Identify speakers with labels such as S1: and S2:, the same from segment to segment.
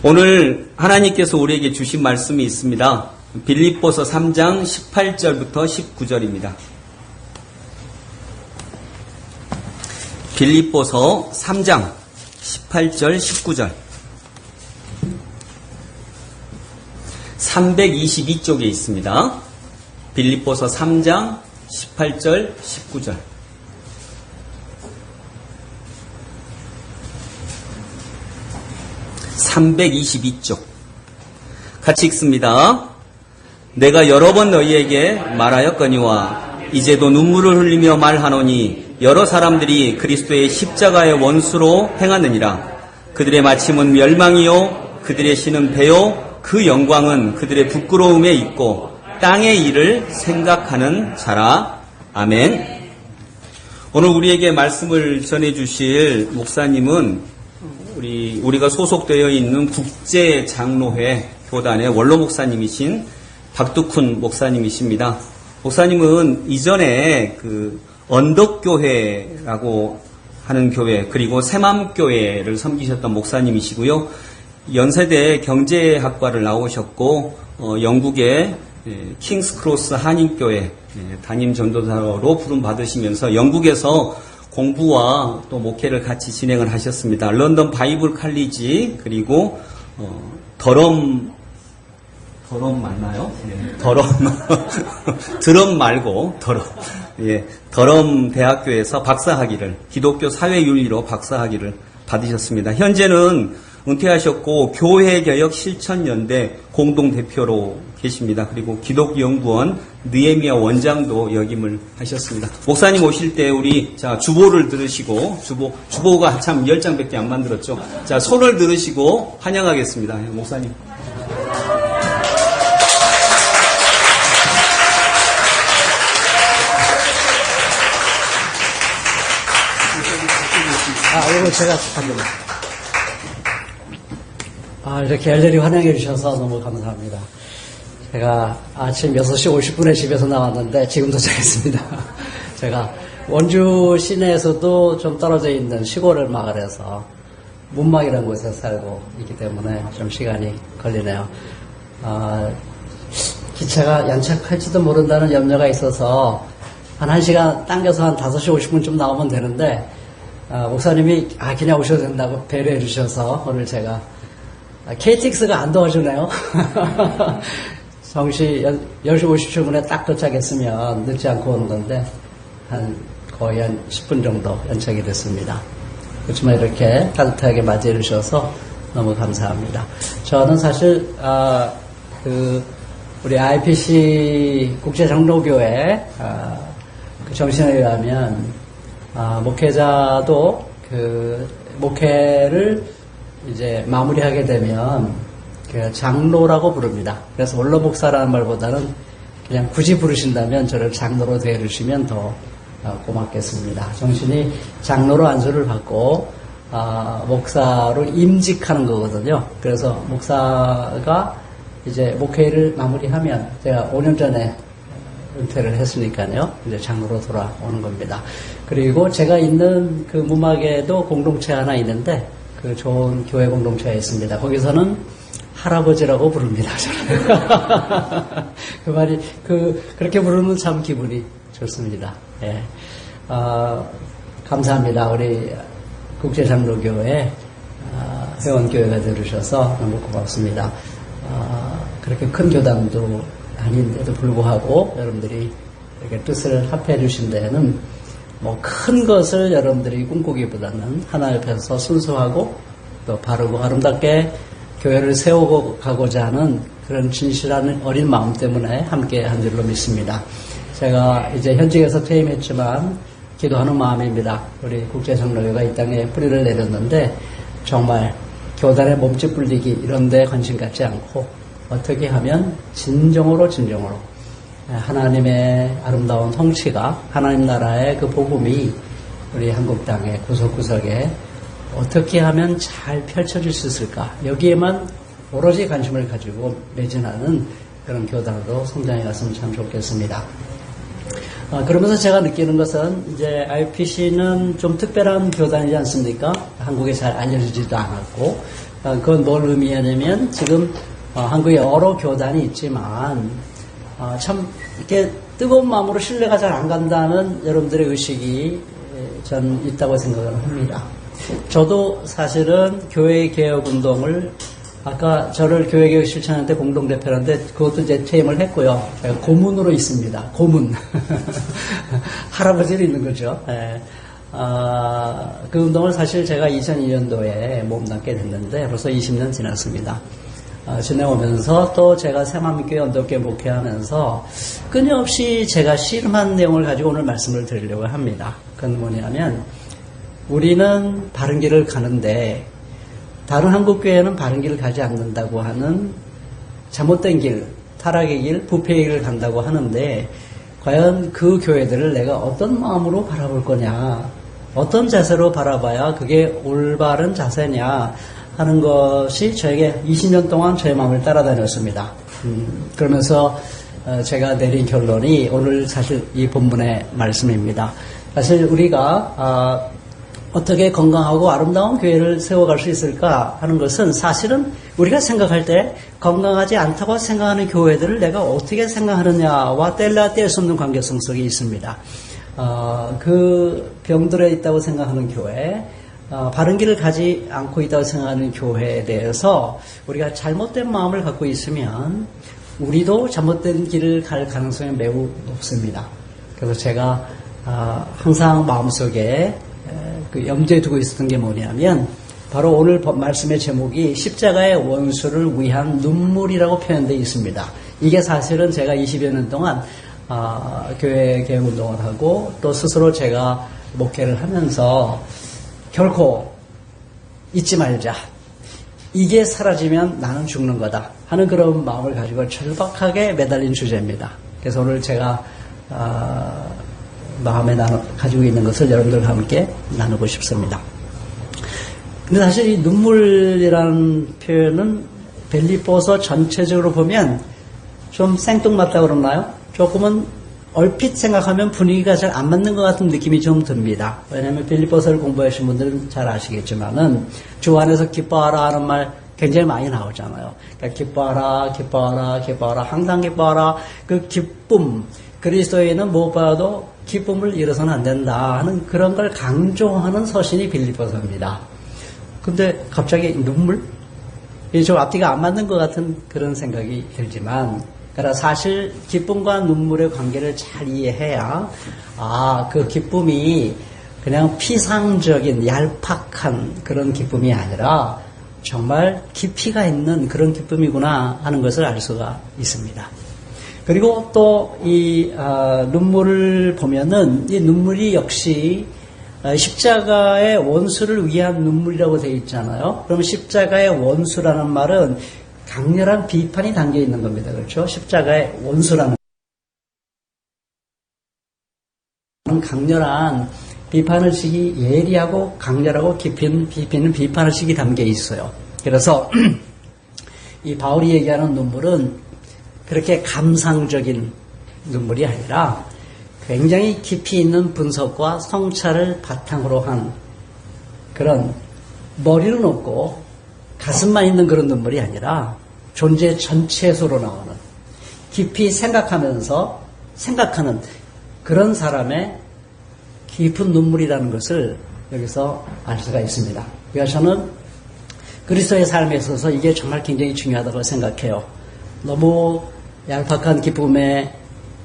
S1: 오늘 하나님께서 우리에게 주신 말씀이 있습니다. 빌립보서 3장 18절부터 19절입니다. 빌립보서 3장 18절 19절 322쪽에 있습니다. 빌립보서 3장 18절 19절 322쪽 같이 읽습니다. 내가 여러 번 너희에게 말하였거니와 이제도 눈물을 흘리며 말하노니 여러 사람들이 그리스도의 십자가의 원수로 행하느니라. 그들의 마침은 멸망이요 그들의 신은 배요 그 영광은 그들의 부끄러움에 있고 땅의 일을 생각하는 자라. 아멘. 오늘 우리에게 말씀을 전해주실 목사님은 우리가 소속되어 있는 국제장로회 교단의 원로 목사님이신 박두쿤 목사님이십니다. 목사님은 이전에 언덕교회라고 하는 교회 그리고 새맘교회를 섬기셨던 목사님이시고요. 연세대 경제학과를 나오셨고 영국의 킹스크로스 한인교회 담임 전도사로 부름받으시면서 영국에서 공부와 또 목회를 같이 진행을 하셨습니다. 런던 바이블 칼리지 그리고 더럼 맞나요? 네, 드럼 말고 더럼 대학교에서 박사학위를 기독교 사회윤리로 박사학위를 받으셨습니다. 현재는 은퇴하셨고 교회개혁 실천연대 공동대표로 계십니다. 그리고 기독연구원 느헤미야 원장도 역임을 하셨습니다. 목사님 오실 때 우리 주보를 들으시고 주보가 참 10장밖에 안 만들었죠. 자, 손을 들으시고 환영하겠습니다. 목사님.
S2: 이거 제가 합니다. 이렇게 열렬히 환영해 주셔서 너무 감사합니다. 제가 아침 6시 50분에 집에서 나왔는데 지금 도착했습니다. 제가 원주 시내에서도 좀 떨어져 있는 시골을 마을에서 문막이라는 곳에 살고 있기 때문에 좀 시간이 걸리네요. 기차가 연착할지도 모른다는 염려가 있어서 한 1시간 당겨서 한 5시 50분쯤 나오면 되는데 목사님이 그냥 오셔도 된다고 배려해 주셔서 오늘 제가 KTX가 안 도와주네요. 정시 10시 57분에 딱 도착했으면 늦지 않고 오는 건데 거의 한 10분 정도 연착이 됐습니다. 그렇지만 이렇게 따뜻하게 맞이해 주셔서 너무 감사합니다. 저는 사실 우리 IPC 국제장로교회 그 정신에 의하면 목회자도 목회를 이제 마무리하게 되면 장로라고 부릅니다. 그래서 원로 목사라는 말보다는 그냥 굳이 부르신다면 저를 장로로 대해주시면 더 고맙겠습니다. 정신이 장로로 안수를 받고 목사로 임직하는 거거든요. 그래서 목사가 이제 목회를 마무리하면 제가 5년 전에 은퇴를 했으니까요. 이제 장로로 돌아오는 겁니다. 그리고 제가 있는 그 무막에도 공동체 하나 있는데 그 좋은 교회 공동체가 있습니다. 거기서는 할아버지라고 부릅니다. 그 말이 그렇게 부르면 참 기분이 좋습니다. 예. 감사합니다. 우리 국제장로교회 회원교회가 되주셔서 너무 고맙습니다. 그렇게 큰 교단도 아닌데도 불구하고 여러분들이 이렇게 뜻을 합해 주신 데에는 큰 것을 여러분들이 꿈꾸기보다는 하나 옆에서 순수하고 또 바르고 아름답게 교회를 세우고 가고자 하는 그런 진실한 어린 마음 때문에 함께 한 줄로 믿습니다. 제가 이제 현직에서 퇴임했지만 기도하는 마음입니다. 우리 국제장로회가 이 땅에 뿌리를 내렸는데 정말 교단의 몸집 불리기 이런 데 관심 갖지 않고 어떻게 하면 진정으로 하나님의 아름다운 통치가 하나님 나라의 그 복음이 우리 한국 땅의 구석구석에 어떻게 하면 잘 펼쳐질 수 있을까 여기에만 오로지 관심을 가지고 매진하는 그런 교단으로 성장해 갔으면 참 좋겠습니다. 그러면서 제가 느끼는 것은 이제 IPC는 좀 특별한 교단이지 않습니까? 한국에 잘 알려지지도 않았고, 그건 뭘 의미하냐면 지금 한국에 여러 교단이 있지만 참 이렇게 뜨거운 마음으로 신뢰가 잘 안 간다는 여러분들의 의식이 전 있다고 생각을 합니다. 저도 사실은 교회 개혁 운동을 아까 저를 교회개혁 실천한테 공동대표라는데 그것도 이제 퇴임을 했고요. 제가 고문으로 있습니다. 고문. 할아버지로 있는 거죠. 예. 그 운동을 사실 제가 2002년도에 몸담게 됐는데 벌써 20년 지났습니다. 지내오면서 또 제가 새마음교회 언덕교회 목회하면서 끊임없이 제가 씨름한 내용을 가지고 오늘 말씀을 드리려고 합니다. 그건 뭐냐면 우리는 바른 길을 가는데 다른 한국교회는 바른 길을 가지 않는다고 하는 잘못된 길, 타락의 길, 부패의 길을 간다고 하는데 과연 그 교회들을 내가 어떤 마음으로 바라볼 거냐, 어떤 자세로 바라봐야 그게 올바른 자세냐 하는 것이 저에게 20년 동안 저의 마음을 따라다녔습니다. 그러면서 제가 내린 결론이 오늘 사실 이 본문의 말씀입니다. 사실 우리가 어떻게 건강하고 아름다운 교회를 세워갈 수 있을까 하는 것은 사실은 우리가 생각할 때 건강하지 않다고 생각하는 교회들을 내가 어떻게 생각하느냐와 뗄래야 뗄 수 없는 관계성 속에 있습니다. 그 병들어 있다고 생각하는 교회, 바른 길을 가지 않고 있다고 생각하는 교회에 대해서 우리가 잘못된 마음을 갖고 있으면 우리도 잘못된 길을 갈 가능성이 매우 높습니다. 그래서 제가 항상 마음속에 그 염두에 두고 있었던 게 뭐냐면 바로 오늘 말씀의 제목이 십자가의 원수를 위한 눈물이라고 표현되어 있습니다. 이게 사실은 제가 20여 년 동안 교회 개혁 운동을 하고 또 스스로 제가 목회를 하면서 결코 잊지 말자. 이게 사라지면 나는 죽는 거다 하는 그런 마음을 가지고 절박하게 매달린 주제입니다. 그래서 오늘 제가 마음에 가지고 있는 것을 여러분들과 함께 나누고 싶습니다. 근데 사실 이 눈물이라는 표현은 빌립보서 전체적으로 보면 좀 생뚱맞다고 그러나요? 조금은 얼핏 생각하면 분위기가 잘 안 맞는 것 같은 느낌이 좀 듭니다. 왜냐하면 빌립보서를 공부하신 분들은 잘 아시겠지만은 주 안에서 기뻐하라 하는 말 굉장히 많이 나오잖아요. 그러니까 기뻐하라, 기뻐하라, 기뻐하라, 항상 기뻐하라. 그 기쁨, 그리스도인은 무엇보다도 기쁨을 잃어서는 안 된다 하는 그런 걸 강조하는 서신이 빌립보서입니다. 근데 갑자기 눈물? 이게 좀 앞뒤가 안 맞는 것 같은 그런 생각이 들지만, 그러나 사실 기쁨과 눈물의 관계를 잘 이해해야 그 기쁨이 그냥 피상적인 얄팍한 그런 기쁨이 아니라 정말 깊이가 있는 그런 기쁨이구나 하는 것을 알 수가 있습니다. 그리고 또 이 눈물을 보면은 이 눈물이 역시 십자가의 원수를 위한 눈물이라고 되어 있잖아요. 그럼 십자가의 원수라는 말은 강렬한 비판이 담겨 있는 겁니다. 그렇죠? 십자가의 원수라는 강렬한 비판의식이 예리하고 강렬하고 깊이 있는 비판의식이 담겨 있어요. 그래서 이 바울이 얘기하는 눈물은 그렇게 감상적인 눈물이 아니라 굉장히 깊이 있는 분석과 성찰을 바탕으로 한 그런 머리는 없고 가슴만 있는 그런 눈물이 아니라 존재 전체에서로 나오는 깊이 생각하면서 생각하는 그런 사람의 깊은 눈물이라는 것을 여기서 알 수가 있습니다. 그래서 저는 그리스도의 삶에 있어서 이게 정말 굉장히 중요하다고 생각해요. 너무 얄팍한 기쁨에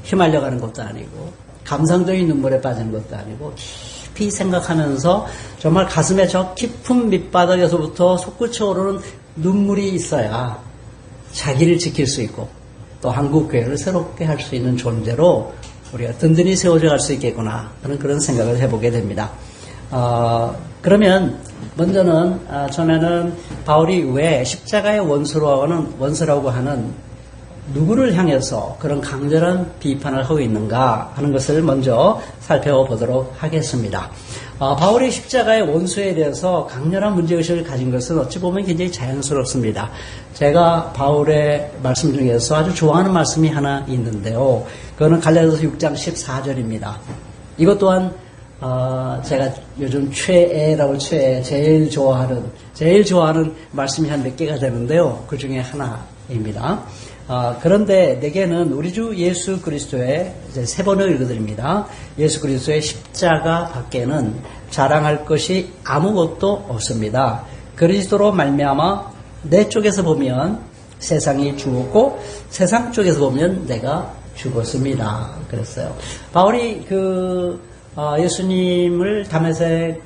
S2: 휘말려가는 것도 아니고 감상적인 눈물에 빠지는 것도 아니고 깊이 생각하면서 정말 가슴에 저 깊은 밑바닥에서부터 솟구쳐 오르는 눈물이 있어야 자기를 지킬 수 있고 또 한국교회를 새롭게 할 수 있는 존재로 우리가 든든히 세워져 갈 수 있겠구나 하는 그런 생각을 해보게 됩니다. 그러면 먼저는 처음에는 바울이 왜 십자가의 원수라고 하는 누구를 향해서 그런 강렬한 비판을 하고 있는가 하는 것을 먼저 살펴보도록 하겠습니다. 바울의 십자가의 원수에 대해서 강렬한 문제의식을 가진 것은 어찌 보면 굉장히 자연스럽습니다. 제가 바울의 말씀 중에서 아주 좋아하는 말씀이 하나 있는데요. 그거는 갈라디아서 6장 14절입니다. 이것 또한 제가 요즘 제일 좋아하는 말씀이 한 몇 개가 되는데요. 그 중에 하나입니다. 그런데 내게는 우리 주 예수 그리스도의 이제 세 번을 읽어드립니다. 예수 그리스도의 십자가 밖에는 자랑할 것이 아무것도 없습니다. 그리스도로 말미암아 내 쪽에서 보면 세상이 죽었고 세상 쪽에서 보면 내가 죽었습니다. 그랬어요. 바울이 예수님을 다메섹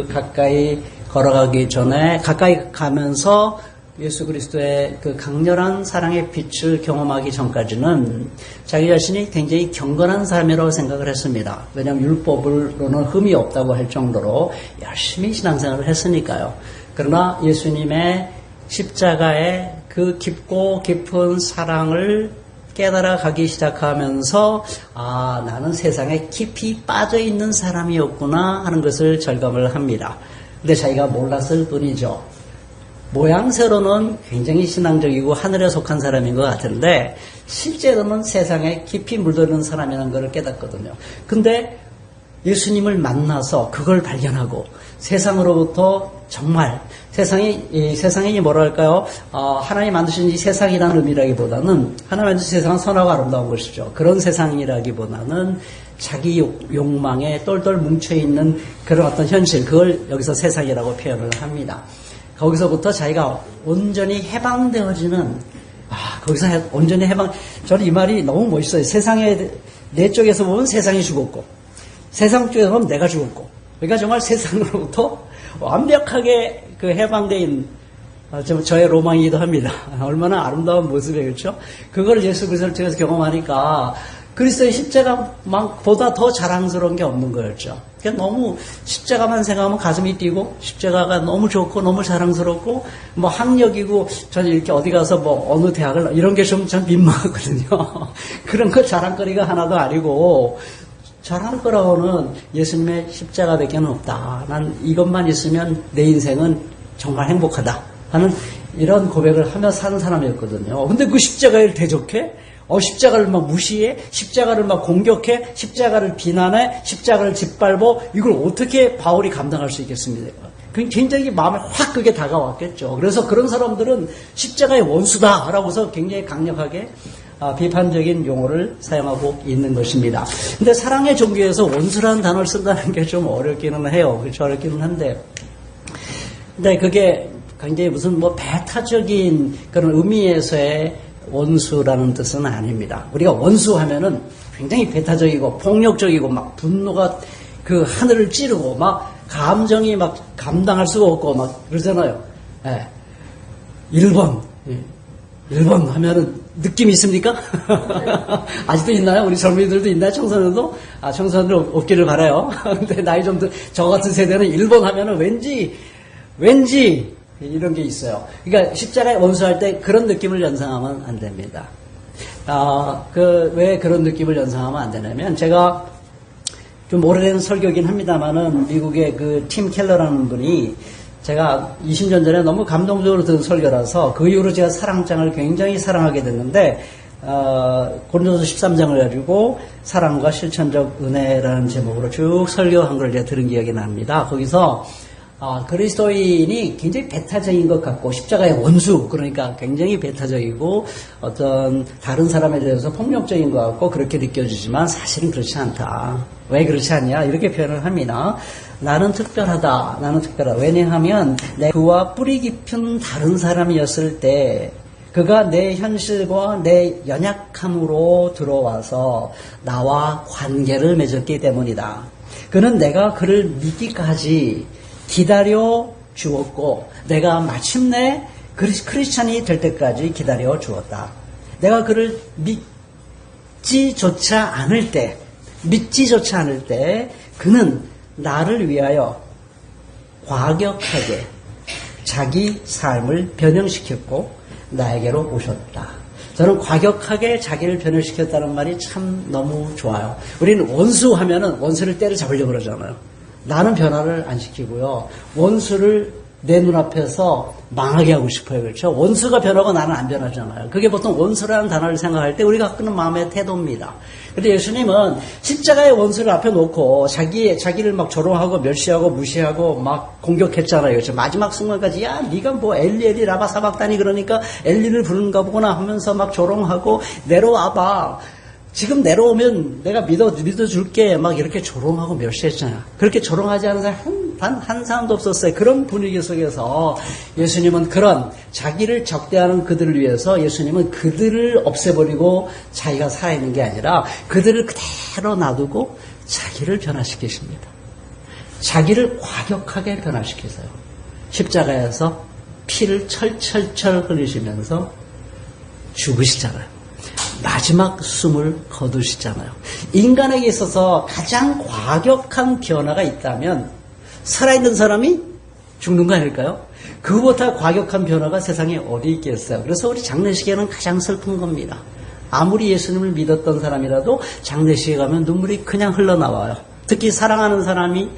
S2: 가까이 걸어가기 전에 가까이 가면서 예수 그리스도의 그 강렬한 사랑의 빛을 경험하기 전까지는 자기 자신이 굉장히 경건한 사람이라고 생각을 했습니다. 왜냐하면 율법으로는 흠이 없다고 할 정도로 열심히 신앙생활을 했으니까요. 그러나 예수님의 십자가의 그 깊고 깊은 사랑을 깨달아 가기 시작하면서 나는 세상에 깊이 빠져있는 사람이었구나 하는 것을 절감을 합니다. 근데 자기가 몰랐을 뿐이죠. 모양새로는 굉장히 신앙적이고 하늘에 속한 사람인 것 같은데 실제로는 세상에 깊이 물들는 사람이라는 것을 깨닫거든요. 근데 예수님을 만나서 그걸 발견하고 세상으로부터 정말 세상이 뭐랄까요? 하나님 만드신 이 세상이라는 의미라기보다는 하나님 만드신 세상은 선하고 아름다운 것이죠. 그런 세상이라기보다는 자기 욕망에 똘똘 뭉쳐있는 그런 어떤 현실, 그걸 여기서 세상이라고 표현을 합니다. 거기서부터 자기가 온전히 해방되어지는, 거기서 온전히 저는 이 말이 너무 멋있어요. 세상에, 내 쪽에서 보면 세상이 죽었고, 세상 쪽에서 보면 내가 죽었고, 그러니까 정말 세상으로부터 완벽하게 해방된, 저의 로망이기도 합니다. 얼마나 아름다운 모습이에요, 그렇죠? 그걸 예수 그리스도를 통해서 경험하니까, 그리스도의 십자가보다 더 자랑스러운 게 없는 거였죠. 그러니까 너무 십자가만 생각하면 가슴이 뛰고 십자가가 너무 좋고 너무 자랑스럽고 학력이고 저는 이렇게 어디 가서 어느 대학을 이런 게 좀 민망하거든요. 그런 거 자랑거리가 하나도 아니고 자랑할 거라고는 예수님의 십자가밖에 없다. 난 이것만 있으면 내 인생은 정말 행복하다 하는 이런 고백을 하며 사는 사람이었거든요. 근데 그 십자가를 대적해? 십자가를 무시해? 십자가를 공격해? 십자가를 비난해? 십자가를 짓밟어? 이걸 어떻게 바울이 감당할 수 있겠습니까? 굉장히 마음에 확 그게 다가왔겠죠. 그래서 그런 사람들은 십자가의 원수다라고서 굉장히 강력하게 비판적인 용어를 사용하고 있는 것입니다. 근데 사랑의 종교에서 원수라는 단어를 쓴다는 게 좀 어렵기는 해요. 그렇죠? 어렵기는 한데. 근데 그게 굉장히 무슨 배타적인 그런 의미에서의 원수라는 뜻은 아닙니다. 우리가 원수하면은 굉장히 배타적이고 폭력적이고 분노가 그 하늘을 찌르고 감정이 감당할 수가 없고 그러잖아요. 예. 1번 하면은 느낌이 있습니까? 아직도 있나요? 우리 젊은이들도 있나요? 청소년도? 청소년들 없기를 바라요. 근데 나이 좀 저 같은 세대는 1번 하면은 왠지 이런 게 있어요. 그러니까 십자가에 원수할 때 그런 느낌을 연상하면 안 됩니다. 왜 그런 느낌을 연상하면 안 되냐면, 제가 좀 오래된 설교긴 합니다만은, 미국의 팀 켈러라는 분이 제가 20년 전에 너무 감동적으로 들은 설교라서 그 이후로 제가 사랑장을 굉장히 사랑하게 됐는데, 고린도서 13장을 가지고 사랑과 실천적 은혜라는 제목으로 쭉 설교한 걸 제가 들은 기억이 납니다. 거기서 그리스도인이 굉장히 배타적인 것 같고 십자가의 원수, 그러니까 굉장히 배타적이고 어떤 다른 사람에 대해서 폭력적인 것 같고 그렇게 느껴지지만 사실은 그렇지 않다. 왜 그렇지 않냐? 이렇게 표현을 합니다. 나는 특별하다. 왜냐하면 그와 뿌리 깊은 다른 사람이었을 때 그가 내 현실과 내 연약함으로 들어와서 나와 관계를 맺었기 때문이다. 그는 내가 그를 믿기까지 기다려 주었고 내가 마침내 크리스찬이 될 때까지 기다려 주었다. 내가 그를 믿지조차 않을 때 그는 나를 위하여 과격하게 자기 삶을 변형시켰고 나에게로 오셨다. 저는 과격하게 자기를 변화시켰다는 말이 참 너무 좋아요. 우리는 원수 하면은 원수를 때려잡으려고 그러잖아요. 나는 변화를 안 시키고요. 원수를 내 눈앞에서 망하게 하고 싶어요. 그렇죠? 원수가 변하고 나는 안 변하잖아요. 그게 보통 원수라는 단어를 생각할 때 우리가 갖고 있는 마음의 태도입니다. 그런데 예수님은 십자가의 원수를 앞에 놓고 자기를 막 조롱하고 멸시하고 무시하고 막 공격했잖아요. 그렇죠? 마지막 순간까지 야 네가 뭐 엘리 라마 사박다니 그러니까 엘리를 부르는가 보구나 하면서 막 조롱하고 내려와봐. 지금 내려오면 내가 믿어줄게. 막 이렇게 조롱하고 멸시했잖아요. 그렇게 조롱하지 않은 사람 단 한 사람도 없었어요. 그런 분위기 속에서 예수님은 그런 자기를 적대하는 그들을 위해서 예수님은 그들을 없애버리고 자기가 살아있는 게 아니라 그들을 그대로 놔두고 자기를 변화시키십니다. 자기를 과격하게 변화시키세요. 십자가에서 피를 철철철 흘리시면서 죽으시잖아요. 마지막 숨을 거두시잖아요. 인간에게 있어서 가장 과격한 변화가 있다면 살아있는 사람이 죽는 거 아닐까요? 그보다 과격한 변화가 세상에 어디 있겠어요. 그래서 우리 장례식에는 가장 슬픈 겁니다. 아무리 예수님을 믿었던 사람이라도 장례식에 가면 눈물이 그냥 흘러나와요. 특히 사랑하는 사람이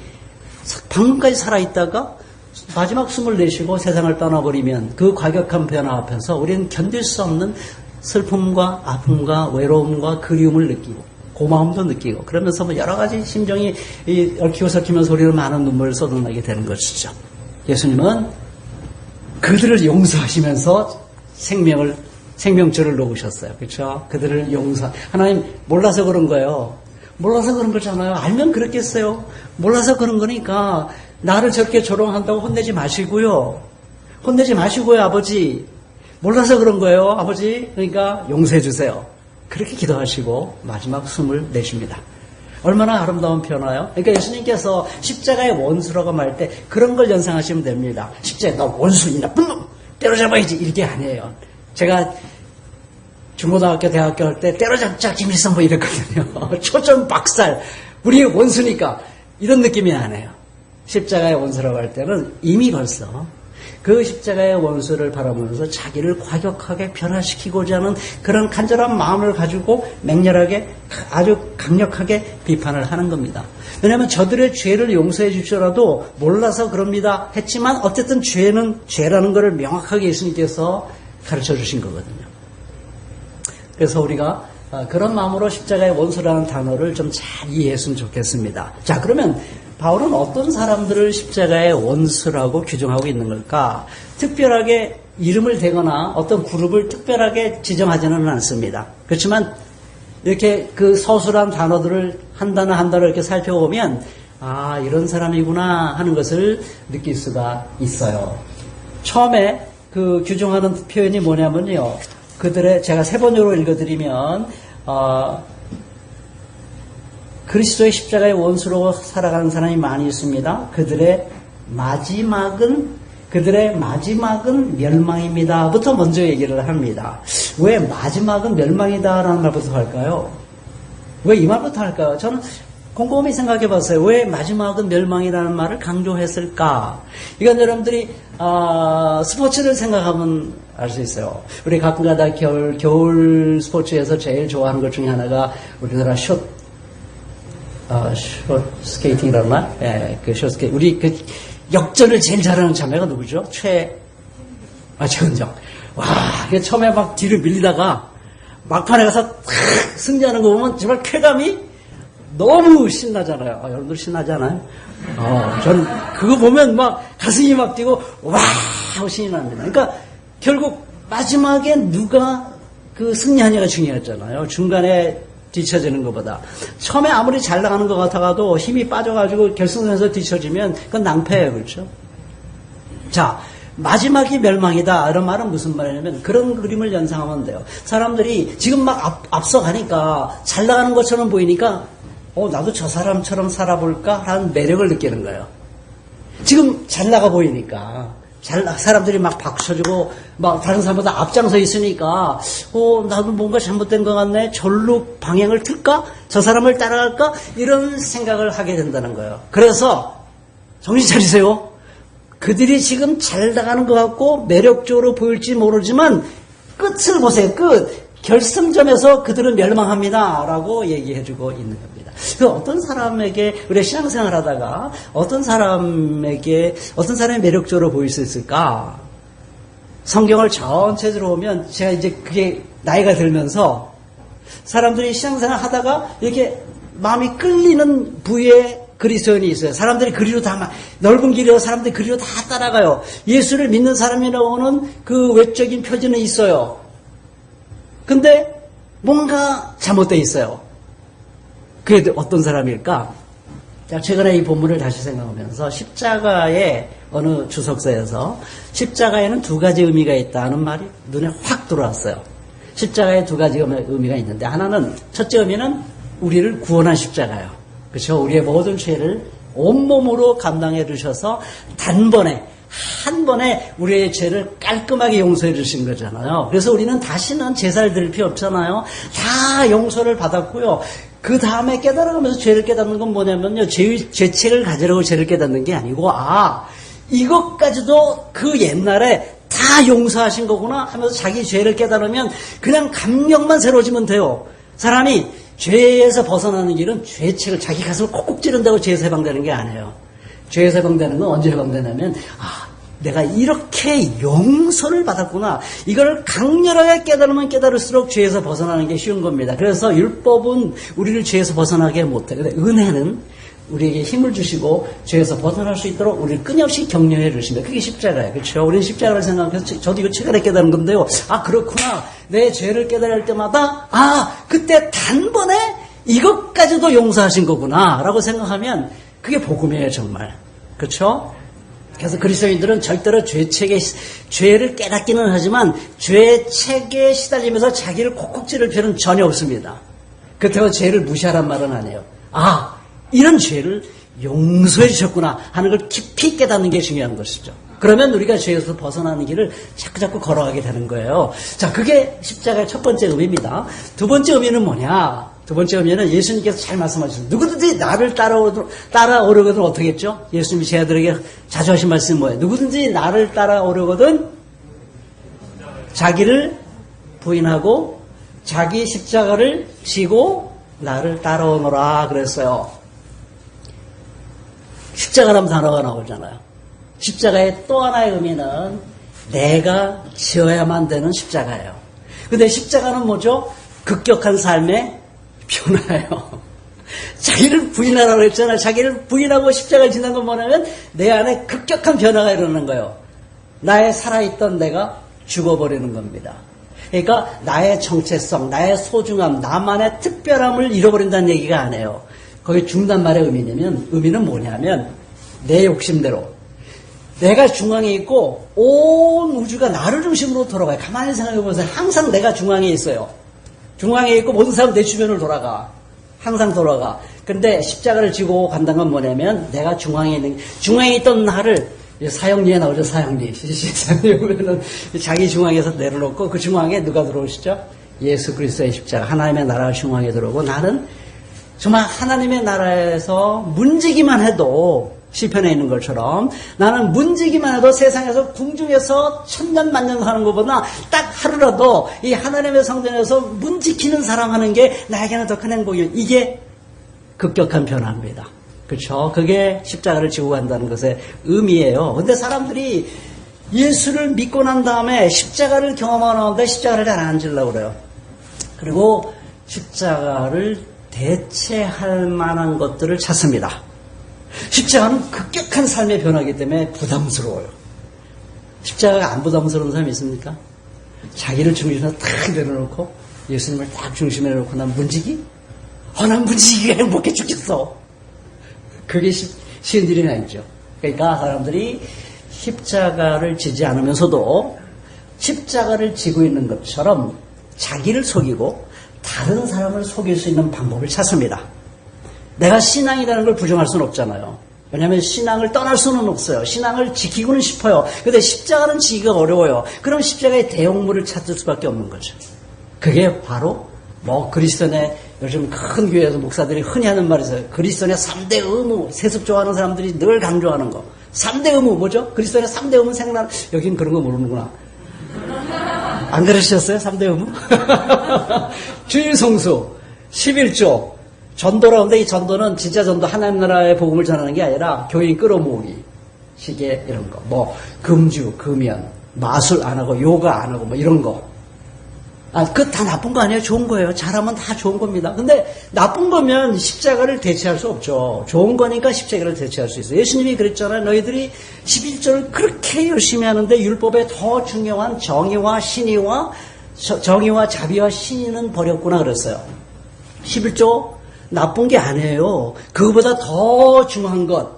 S2: 방금까지 살아있다가 마지막 숨을 내쉬고 세상을 떠나버리면 그 과격한 변화 앞에서 우리는 견딜 수 없는 슬픔과 아픔과 외로움과 그리움을 느끼고 고마움도 느끼고 그러면서 뭐 여러 가지 심정이 얽히고 섞이면서 우리는 많은 눈물을 쏟아내게 되는 것이죠. 예수님은 그들을 용서하시면서 생명줄을 놓으셨어요. 그렇죠? 그들을 하나님 몰라서 그런 거예요. 몰라서 그런 거잖아요. 알면 그렇겠어요. 몰라서 그런 거니까 나를 저렇게 조롱한다고 혼내지 마시고요. 혼내지 마시고요, 아버지. 몰라서 그런 거예요, 아버지. 그러니까 용서해 주세요. 그렇게 기도하시고 마지막 숨을 내쉽니다. 얼마나 아름다운 변화요? 그러니까 예수님께서 십자가의 원수라고 말 때 그런 걸 연상하시면 됩니다. 십자가에 너 원수, 이 나쁜 놈 때려잡아야지 이게 아니에요. 제가 중고등학교, 대학교 할 때 때려잡자 김일성 뭐 이랬거든요. 초점 박살. 우리의 원수니까 이런 느낌이 아니에요. 십자가의 원수라고 할 때는 이미 벌써 그 십자가의 원수를 바라보면서 자기를 과격하게 변화시키고자 하는 그런 간절한 마음을 가지고 맹렬하게 아주 강력하게 비판을 하는 겁니다. 왜냐하면 저들의 죄를 용서해 주시더라도 몰라서 그럽니다 했지만 어쨌든 죄는 죄라는 것을 명확하게 예수님께서 가르쳐 주신 거거든요. 그래서 우리가 그런 마음으로 십자가의 원수라는 단어를 좀 잘 이해했으면 좋겠습니다. 자, 그러면 바울은 어떤 사람들을 십자가의 원수라고 규정하고 있는 걸까? 특별하게 이름을 대거나 어떤 그룹을 특별하게 지정하지는 않습니다. 그렇지만 이렇게 그 서술한 단어들을 한 단어 한 단어 이렇게 살펴보면 아, 이런 사람이구나 하는 것을 느낄 수가 있어요. 처음에 그 규정하는 표현이 뭐냐면요. 그들의 제가 세 번으로 읽어드리면 그리스도의 십자가의 원수로 살아가는 사람이 많이 있습니다. 그들의 마지막은 멸망입니다. 부터 먼저 얘기를 합니다. 왜 마지막은 멸망이다라는 말부터 할까요? 왜 이 말부터 할까요? 저는 곰곰이 생각해 봤어요. 왜 마지막은 멸망이라는 말을 강조했을까? 이건 여러분들이 스포츠를 생각하면 알 수 있어요. 우리 가끔가다 겨울 스포츠에서 제일 좋아하는 것 중에 하나가 우리나라 숏 스케이팅이라는 말? 예, 그 숏 스케이팅. 우리 그 역전을 제일 잘하는 자매가 누구죠? 최은정. 와, 처음에 막 뒤로 밀리다가 막판에 가서 탁 승리하는 거 보면 정말 쾌감이 너무 신나잖아요. 여러분들 신나지 않아요? 전 그거 보면 막 가슴이 막 뛰고 와 하고 신이 납니다. 그러니까 결국 마지막에 누가 그 승리하냐가 중요했잖아요. 중간에 뒤처지는 것보다. 처음에 아무리 잘 나가는 것 같아도 힘이 빠져가지고 결승선에서 뒤처지면 그건 낭패예요. 그렇죠? 자, 마지막이 멸망이다. 이런 말은 무슨 말이냐면 그런 그림을 연상하면 돼요. 사람들이 지금 막 앞서가니까 잘 나가는 것처럼 보이니까 나도 저 사람처럼 살아볼까? 하는 매력을 느끼는 거예요. 지금 잘 나가 보이니까. 사람들이 막 박수 쳐주고, 막 다른 사람보다 앞장서 있으니까, 나도 뭔가 잘못된 것 같네? 절로 방향을 틀까? 저 사람을 따라갈까? 이런 생각을 하게 된다는 거예요. 그래서, 정신 차리세요. 그들이 지금 잘 나가는 것 같고, 매력적으로 보일지 모르지만, 끝을 보세요, 끝. 결승점에서 그들은 멸망합니다. 라고 얘기해주고 있는 겁니다. 그 어떤 사람에게, 우리가 신앙생활 하다가 어떤 사람의 매력적으로 보일 수 있을까? 성경을 전체적으로 보면 제가 이제 그게 나이가 들면서 사람들이 신앙생활 하다가 이렇게 마음이 끌리는 부위에 그리스도인이 있어요. 사람들이 그리로 넓은 길이로 사람들이 그리로 다 따라가요. 예수를 믿는 사람이라고는 그 외적인 표지는 있어요. 근데 뭔가 잘못되어 있어요. 그게 어떤 사람일까? 자, 최근에 이 본문을 다시 생각하면서 십자가의 어느 주석서에서 십자가에는 두 가지 의미가 있다는 말이 눈에 확 들어왔어요. 십자가에 두 가지 의미가 있는데 하나는 첫째 의미는 우리를 구원한 십자가예요. 그렇죠? 우리의 모든 죄를 온몸으로 감당해 주셔서 단번에 한 번에 우리의 죄를 깔끔하게 용서해 주신 거잖아요. 그래서 우리는 다시는 제사를 드릴 필요 없잖아요. 다 용서를 받았고요. 그 다음에 깨달아가면서 죄를 깨닫는 건 뭐냐면요. 죄책을 가지려고 죄를 깨닫는 게 아니고 이것까지도 그 옛날에 다 용서하신 거구나 하면서 자기 죄를 깨달으면 그냥 감격만 새로워지면 돼요. 사람이 죄에서 벗어나는 길은 죄책을 자기 가슴을 콕콕 찌른다고 죄에서 해방되는 게 아니에요. 죄에서 해방되는 건 언제 해방되냐면 내가 이렇게 용서를 받았구나. 이걸 강렬하게 깨달으면 깨달을수록 죄에서 벗어나는 게 쉬운 겁니다. 그래서 율법은 우리를 죄에서 벗어나게 못해. 근데 은혜는 우리에게 힘을 주시고 죄에서 벗어날 수 있도록 우리를 끊임없이 격려해 주십니다. 그게 십자가예요. 그렇죠? 우리는 십자가를 생각해서 저도 이거 최근에 깨달은 건데요. 그렇구나. 내 죄를 깨달을 때마다 그때 단번에 이것까지도 용서하신 거구나 라고 생각하면 그게 복음이에요. 정말. 그렇죠? 그래서 그리스도인들은 절대로 죄를 깨닫기는 하지만 죄책에 시달리면서 자기를 콕콕 찌를 필요는 전혀 없습니다. 그렇다고 죄를 무시하란 말은 아니에요. 이런 죄를 용서해 주셨구나 하는 걸 깊이 깨닫는 게 중요한 것이죠. 그러면 우리가 죄에서 벗어나는 길을 자꾸 걸어가게 되는 거예요. 자, 그게 십자가의 첫 번째 의미입니다. 두 번째 의미는 뭐냐? 두 번째 의미는 예수님께서 잘 말씀하셨어요. 누구든지 나를 따라오려거든 어떻게 했죠? 예수님이 제 아들에게 자주 하신 말씀이 뭐예요? 누구든지 나를 따라오려거든 자기를 부인하고 자기 십자가를 지고 나를 따라오너라 그랬어요. 십자가라는 단어가 나오잖아요. 십자가의 또 하나의 의미는 내가 지어야만 되는 십자가예요. 근데 십자가는 뭐죠? 급격한 삶의 변화예요. 자기를 부인하라고 했잖아요. 자기를 부인하고 십자가를 지는 건 뭐냐면 내 안에 급격한 변화가 일어나는 거예요. 나의 살아있던 내가 죽어버리는 겁니다. 그러니까 나의 정체성, 나의 소중함, 나만의 특별함을 잃어버린다는 얘기가 아니에요. 거기 죽는단 말의 의미는 뭐냐면 내 욕심대로 내가 중앙에 있고 온 우주가 나를 중심으로 돌아가요. 가만히 생각해 보세요. 항상 내가 중앙에 있어요. 중앙에 있고 모든 사람 내 주변을 돌아가. 항상 돌아가. 근데 십자가를 지고 간다는 건 뭐냐면 내가 중앙에 있던 나를 사형리에 나오죠. 사형리. 사형리 보면은 자기 중앙에서 내려놓고 그 중앙에 누가 들어오시죠? 예수 그리스도의 십자가. 하나님의 나라가 중앙에 들어오고 나는 정말 하나님의 나라에서 문지기만 해도 시편에 있는 것처럼 나는 문지기만 해도 세상에서 궁중에서 천년 만년 사는 것보다 딱 하루라도 이 하나님의 성전에서 문지키는 사람 하는 게 나에게는 더 큰 행복이에요. 이게 급격한 변화입니다. 그렇죠? 그게 십자가를 지고 간다는 것의 의미예요. 근데 사람들이 예수를 믿고 난 다음에 십자가를 경험하는데 십자가를 잘 안 지려고 그래요. 그리고 십자가를 대체할 만한 것들을 찾습니다. 십자가는 급격한 삶의 변화이기 때문에 부담스러워요. 십자가가 안 부담스러운 사람이 있습니까? 자기를 중심으로 딱 내려놓고 예수님을 딱 중심에 내려놓고 난 문지기? 난 문지기가 행복해 죽겠어. 그게 쉬운 일이 아니죠. 그러니까 사람들이 십자가를 지지 않으면서도 십자가를 지고 있는 것처럼 자기를 속이고 다른 사람을 속일 수 있는 방법을 찾습니다. 내가 신앙이라는 걸 부정할 수는 없잖아요. 왜냐하면 신앙을 떠날 수는 없어요. 신앙을 지키고는 싶어요. 그런데 십자가는 지기가 어려워요. 그럼 십자가의 대용물을 찾을 수밖에 없는 거죠. 그게 바로 그리스도인의 요즘 큰 교회에서 목사들이 흔히 하는 말이 있어요. 그리스도인의 3대 의무, 세습 좋아하는 사람들이 늘 강조하는 거. 3대 의무 뭐죠? 그리스도인의 3대 의무 생각. 여긴 그런 거 모르는구나. 안 그러셨어요? 3대 의무? 주일 성수, 11조, 전도라는데 이 전도는 진짜 전도 하나님 나라의 복음을 전하는 게 아니라 교인 끌어모으기, 시계 이런 거, 뭐 금주, 금연, 마술 안 하고 요가 안 하고 뭐 이런 거. 그거 다 나쁜 거 아니에요? 좋은 거예요. 잘하면 다 좋은 겁니다. 근데 나쁜 거면 십자가를 대체할 수 없죠. 좋은 거니까 십자가를 대체할 수 있어요. 예수님이 그랬잖아요. 너희들이 11조를 그렇게 열심히 하는데 율법에 더 중요한 정의와 신의와 정의와 자비와 신의는 버렸구나 그랬어요. 11조 나쁜 게 아니에요. 그거보다 더 중요한 것,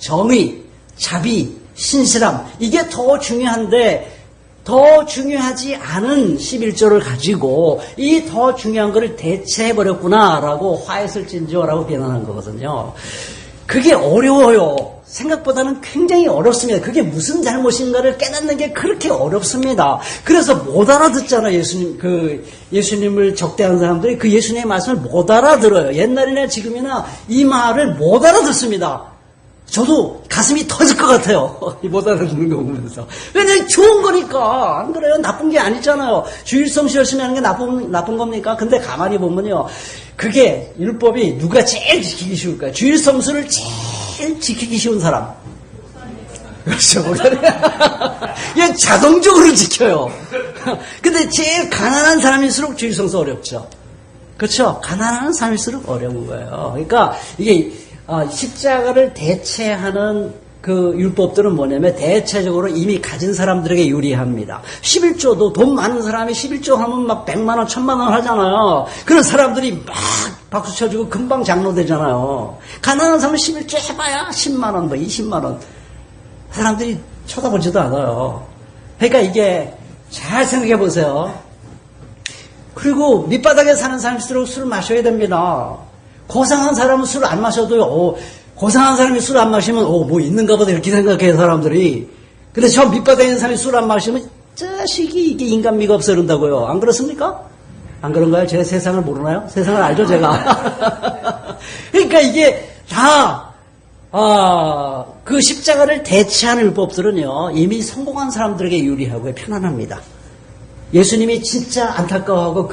S2: 정의, 자비, 신실함, 이게 더 중요한데 더 중요하지 않은 11조를 가지고 이 더 중요한 거를 대체해버렸구나라고 화했을진저라고 비난한 거거든요. 그게 어려워요. 생각보다는 굉장히 어렵습니다. 그게 무슨 잘못인가를 깨닫는 게 그렇게 어렵습니다. 그래서 못 알아듣잖아요. 예수님을 적대하는 사람들이 그 예수님의 말씀을 못 알아들어요. 옛날이나 지금이나 이 말을 못 알아듣습니다. 저도 가슴이 터질 것 같아요. 못 알아듣는 거 보면서. 왜냐면 좋은 거니까. 안 그래요? 나쁜 게 아니잖아요. 주일성수 열심히 하는 게 나쁜 겁니까? 근데 가만히 보면요. 그게 율법이 누가 제일 지키기 쉬울까요? 주일성수를 제일 지키기 쉬운 사람. 그렇죠. 얘 자동적으로 지켜요. 근데 제일 가난한 사람일수록 주일성수 어렵죠. 그렇죠. 가난한 사람일수록 어려운 거예요. 그러니까 이게 십자가를 대체하는 그 율법들은 뭐냐면 대체적으로 이미 가진 사람들에게 유리합니다. 11조도 돈 많은 사람이 11조 하면 막 100만 원, 1000만 원 하잖아요. 그런 사람들이 막 박수 쳐주고 금방 장로 되잖아요. 가난한 사람은 11조 해봐야 10만 원, 뭐 20만 원. 사람들이 쳐다보지도 않아요. 그러니까 이게 잘 생각해 보세요. 그리고 밑바닥에 사는 사람일수록 술 마셔야 됩니다. 고상한 사람은 술 안 마셔도요. 고상한 사람이 술 안 마시면 뭐 있는가 보다 이렇게 생각해요 사람들이. 근데 저 밑바닥에 있는 사람이 술 안 마시면 자식이 이게 인간미가 없어 그런다고요. 안 그렇습니까? 안 그런가요? 제가 세상을 모르나요? 세상을 알죠 제가. 그러니까 이게 다 그 십자가를 대체하는 율법들은요 이미 성공한 사람들에게 유리하고 편안합니다. 예수님이 진짜 안타까워하고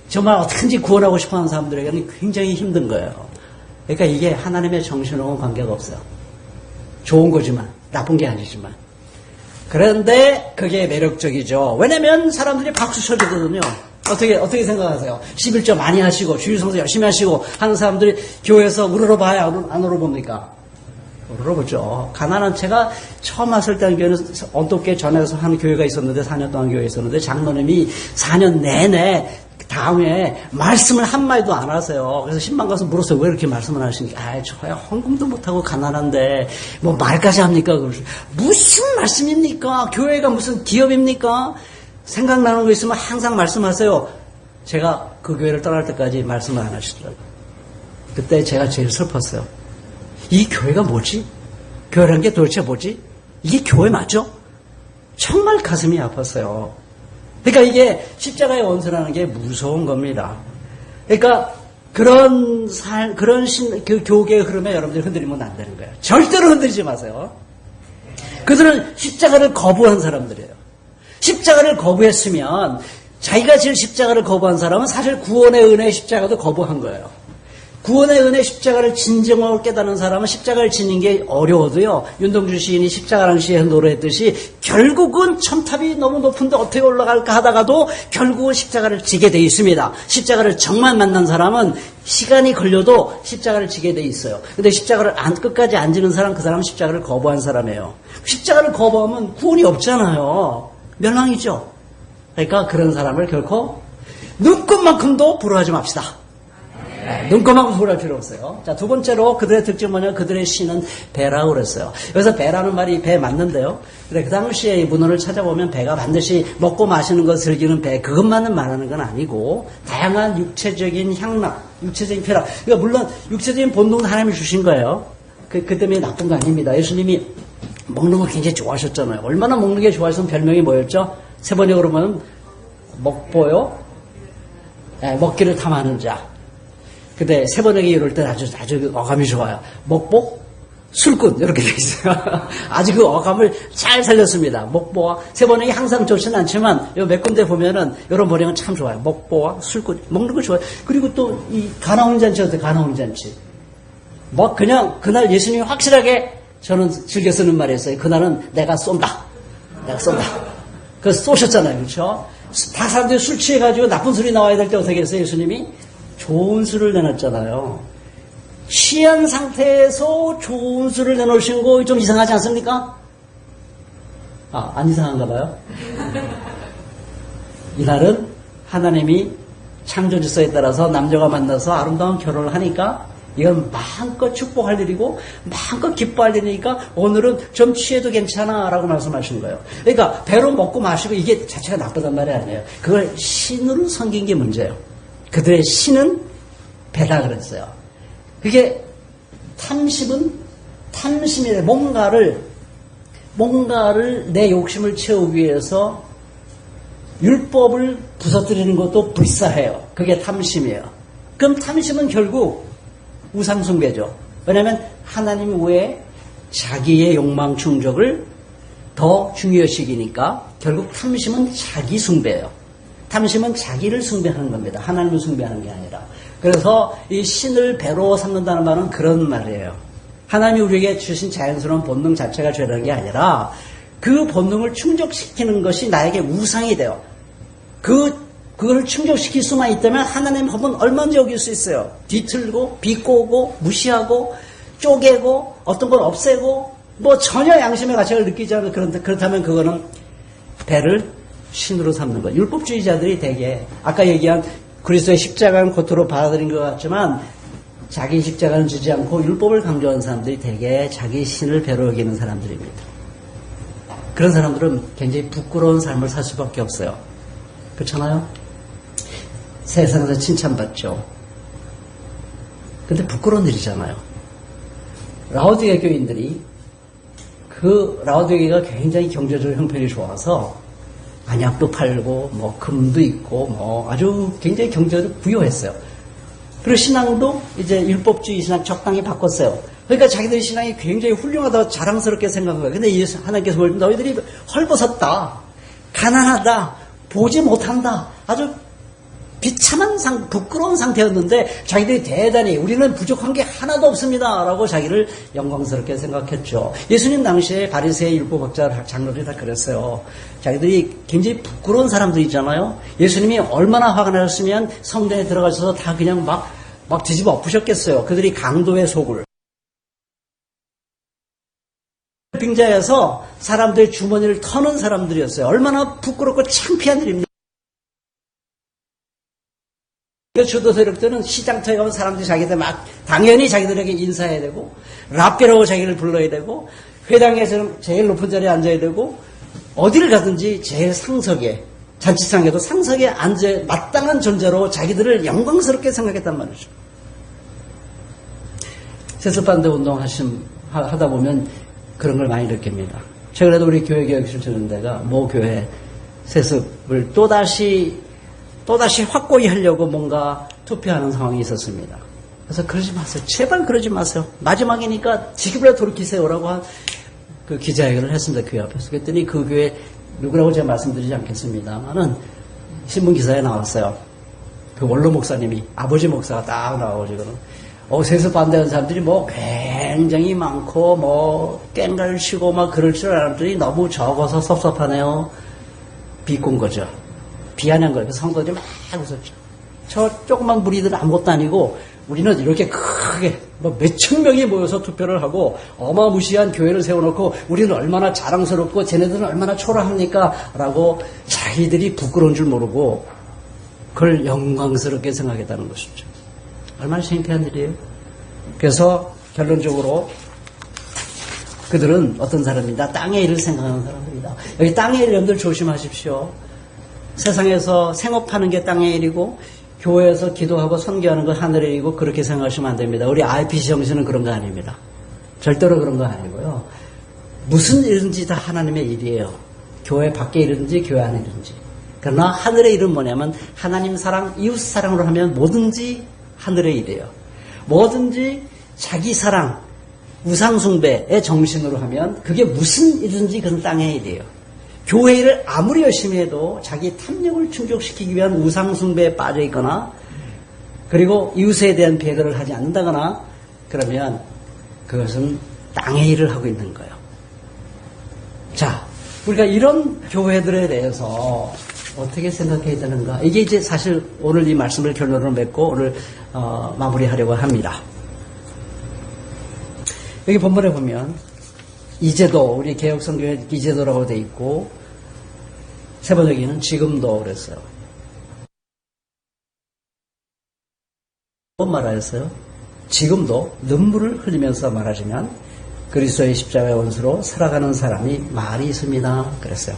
S2: 정말 어떻게든지 구원하고 싶어하는 사람들에게는 굉장히 힘든 거예요. 그러니까 이게 하나님의 정신하고는 관계가 없어요. 좋은 거지만, 나쁜 게 아니지만. 그런데 그게 매력적이죠. 왜냐면 사람들이 박수 쳐주거든요. 어떻게 생각하세요? 11조 많이 하시고, 주일성수 열심히 하시고 하는 사람들이 교회에서 우러러봐야 안 우러봅니까? 물어보죠. 가난한 제가 처음 왔을 때 교회는 언덕교회 전에서 하는 교회가 있었는데 4년 동안 교회에 있었는데 장로님이 4년 내내 다음에 말씀을 한마디도 안 하세요. 그래서 신방 가서 물었어요. 왜 이렇게 말씀을 하시는지. 저야 헌금도 못하고 가난한데 뭐 말까지 합니까? 무슨 말씀입니까? 교회가 무슨 기업입니까? 생각나는 거 있으면 항상 말씀하세요. 제가 그 교회를 떠날 때까지 말씀을 안 하시더라고요. 그때 제가 제일 슬펐어요. 이 교회가 뭐지? 교회라는 게 도대체 뭐지? 이게 교회 맞죠? 정말 가슴이 아팠어요. 그러니까 이게 십자가의 원수라는 게 무서운 겁니다. 그러니까 그런 그 교계의 흐름에 여러분들이 흔들리면 안 되는 거예요. 절대로 흔들리지 마세요. 그들은 십자가를 거부한 사람들이에요. 십자가를 거부했으면 자기가 질 십자가를 거부한 사람은 사실 구원의 은혜의 십자가도 거부한 거예요. 구원의 은혜 십자가를 진정으로 깨닫는 사람은 십자가를 지는 게 어려워도요. 윤동주 시인이 십자가라는 시에서 노래했듯이 결국은 첨탑이 너무 높은데 어떻게 올라갈까 하다가도 결국은 십자가를 지게 돼 있습니다. 십자가를 정말 만난 사람은 시간이 걸려도 십자가를 지게 돼 있어요. 근데 십자가를 끝까지 안 지는 사람, 그 사람은 십자가를 거부한 사람이에요. 십자가를 거부하면 구원이 없잖아요. 멸망이죠. 그러니까 그런 사람을 결코 눈꽃만큼도 부러워하지 맙시다. 눈꺼만큼 소리할 필요 없어요. 자, 두 번째로 그들의 특징은 뭐냐? 그들의 신은 배라고 그랬어요. 여기서 배라는 말이 배 맞는데요. 근데 그 당시에 이 문헌을 찾아보면 배가 반드시 먹고 마시는 것 즐기는 배, 그것만은 말하는 건 아니고, 다양한 육체적인 향락, 육체적인 쾌락. 그러니까 물론 육체적인 본능은 하나님이 주신 거예요. 그 때문에 나쁜 거 아닙니다. 예수님이 먹는 거 굉장히 좋아하셨잖아요. 얼마나 먹는 게 좋아하셨으면 별명이 뭐였죠? 세 번역으로 보면 먹보요? 네, 먹기를 탐하는 자. 근데 세 번역이 이럴 때 아주 어감이 좋아요. 먹보? 술꾼 이렇게 돼 있어요. 아주 그 어감을 잘 살렸습니다. 목보와 세 번역이 항상 좋지는 않지만 요 몇 군데 보면은 이런 번역은 참 좋아요. 목보와 술꾼 먹는 거 좋아요. 그리고 또 이 가나온 잔치 어때? 가나온 잔치. 뭐 그냥 그날 예수님이 확실하게 저는 즐겨 쓰는 말이었어요. 그날은 내가 쏜다. 내가 쏜다. 그래서 쏘셨잖아요. 그렇죠? 다 사람들이 술 취해가지고 나쁜 술이 나와야 될 때 어떻게 했어요? 예수님이 좋은 술을 내놨잖아요. 취한 상태에서 좋은 술을 내놓으신 거 좀 이상하지 않습니까? 안 이상한가 봐요. 이날은 하나님이 창조 질서에 따라서 남녀가 만나서 아름다운 결혼을 하니까 이건 마음껏 축복할 일이고 마음껏 기뻐할 일이니까 오늘은 좀 취해도 괜찮아 라고 말씀하신 거예요. 그러니까 배로 먹고 마시고 이게 자체가 나쁘단 말이 아니에요. 그걸 신으로 섬긴 게 문제예요. 그들의 신은 배다 그랬어요. 그게 탐심이래. 뭔가를 내 욕심을 채우기 위해서 율법을 부서뜨리는 것도 불사해요. 그게 탐심이에요. 그럼 탐심은 결국 우상숭배죠. 왜냐하면 하나님 외에 자기의 욕망 충족을 더 중요시기니까 결국 탐심은 자기 숭배예요. 탐심은 자기를 숭배하는 겁니다. 하나님을 숭배하는 게 아니라. 그래서 이 신을 배로 삼는다는 말은 그런 말이에요. 하나님이 우리에게 주신 자연스러운 본능 자체가 죄라는 게 아니라 그 본능을 충족시키는 것이 나에게 우상이 돼요. 그걸 충족시킬 수만 있다면 하나님 법은 얼마든지 어길 수 있어요. 뒤틀고 비꼬고 무시하고 쪼개고 어떤 걸 없애고 뭐 전혀 양심의 가책을 느끼지 않는 그렇다면 그거는 배를 신으로 삼는 거예요. 율법주의자들이 되게 아까 얘기한 그리스도의 십자가는 고토로 받아들인 것 같지만 자기 십자가는 주지 않고 율법을 강조하는 사람들이 되게 자기 신을 배로 여기는 사람들입니다. 그런 사람들은 굉장히 부끄러운 삶을 살 수밖에 없어요. 그렇잖아요? 세상에서 칭찬받죠. 근데 부끄러운 일이잖아요. 라오디게 교인들이 그 라오디게가 굉장히 경제적으로 형편이 좋아서 안약도 팔고 뭐 금도 있고 뭐 아주 굉장히 경제적으로 부유했어요. 그리고 신앙도 이제 율법주의 신앙 적당히 바꿨어요. 그러니까 자기들의 신앙이 굉장히 훌륭하다고 자랑스럽게 생각한 거예요. 근데 하나님께서 볼 때 너희들이 헐벗었다, 가난하다, 보지 못한다, 아주 비참한 부끄러운 상태였는데 자기들이 대단히 우리는 부족한 게 하나도 없습니다 라고 자기를 영광스럽게 생각했죠. 예수님 당시에 바리새의 율법학자 장로들이 다 그랬어요. 자기들이 굉장히 부끄러운 사람들이잖아요. 예수님이 얼마나 화가 나셨으면 성전에 들어가셔서 다 그냥 막 뒤집어 엎으셨겠어요. 그들이 강도의 속을 빙자해서 사람들의 주머니를 터는 사람들이었어요. 얼마나 부끄럽고 창피한 일입니다. 주도 세력들은 시장터에 가면 사람들이 자기들 당연히 자기들에게 인사해야 되고, 랍비라고 자기를 불러야 되고, 회당에서는 제일 높은 자리에 앉아야 되고, 어디를 가든지 제일 상석에, 잔치상에도 상석에 앉아 마땅한 존재로 자기들을 영광스럽게 생각했단 말이죠. 세습반대 운동 하다 보면 그런 걸 많이 느낍니다. 최근에도 우리 교회 개혁실천연대가 모 교회 세습을 또다시 확고히 하려고 뭔가 투표하는 상황이 있었습니다. 그래서 그러지 마세요. 제발 그러지 마세요. 마지막이니까 지금이라도 돌이키세요라고 한 그 기자회견을 했습니다. 교회 앞에서. 그랬더니 그 교회 누구라고 제가 말씀드리지 않겠습니다만은 신문기사에 나왔어요. 그 원로 목사님이 아버지 목사가 딱 나오고 지금 세습 반대하는 사람들이 뭐 굉장히 많고 뭐 깽가를 치고 막 그럴 줄 알았더니 너무 적어서 섭섭하네요. 비꼰 거죠. 비아냥 거예요. 선거들이 막 웃었죠. 저 조그만 무리들은 아무것도 아니고 우리는 이렇게 크게 뭐 몇천 명이 모여서 투표를 하고 어마무시한 교회를 세워놓고 우리는 얼마나 자랑스럽고 쟤네들은 얼마나 초라합니까? 라고 자기들이 부끄러운 줄 모르고 그걸 영광스럽게 생각했다는 것이죠. 얼마나 창피한 일이에요. 그래서 결론적으로 그들은 어떤 사람입니다. 땅의 일을 생각하는 사람들이다. 여기 땅의 일 여러분들 조심하십시오. 세상에서 생업하는 게 땅의 일이고 교회에서 기도하고 선교하는 건 하늘의 일이고 그렇게 생각하시면 안 됩니다. 우리 RPC 정신은 그런 거 아닙니다. 절대로 그런 거 아니고요. 무슨 일인지 다 하나님의 일이에요. 교회 밖의 일이든지 교회 안의 일이든지. 그러나 하늘의 일은 뭐냐면 하나님 사랑, 이웃 사랑으로 하면 뭐든지 하늘의 일이에요. 뭐든지 자기 사랑, 우상숭배의 정신으로 하면 그게 무슨 일이든지 그건 땅의 일이에요. 교회 일을 아무리 열심히 해도 자기 탐욕을 충족시키기 위한 우상숭배에 빠져 있거나 그리고 이웃에 대한 배려를 하지 않는다거나 그러면 그것은 땅의 일을 하고 있는 거예요. 자, 우리가 이런 교회들에 대해서 어떻게 생각해야 되는가? 이게 이제 사실 오늘 이 말씀을 결론으로 맺고 오늘 마무리하려고 합니다. 여기 본문에 보면 이제도 우리 개혁성경에 이제도라고 돼 있고 세 번역에는 지금도 그랬어요. 뭐 말하였어요? 지금도 눈물을 흘리면서 말하자면 그리스도의 십자가의 원수로 살아가는 사람이 많이 있습니다. 그랬어요.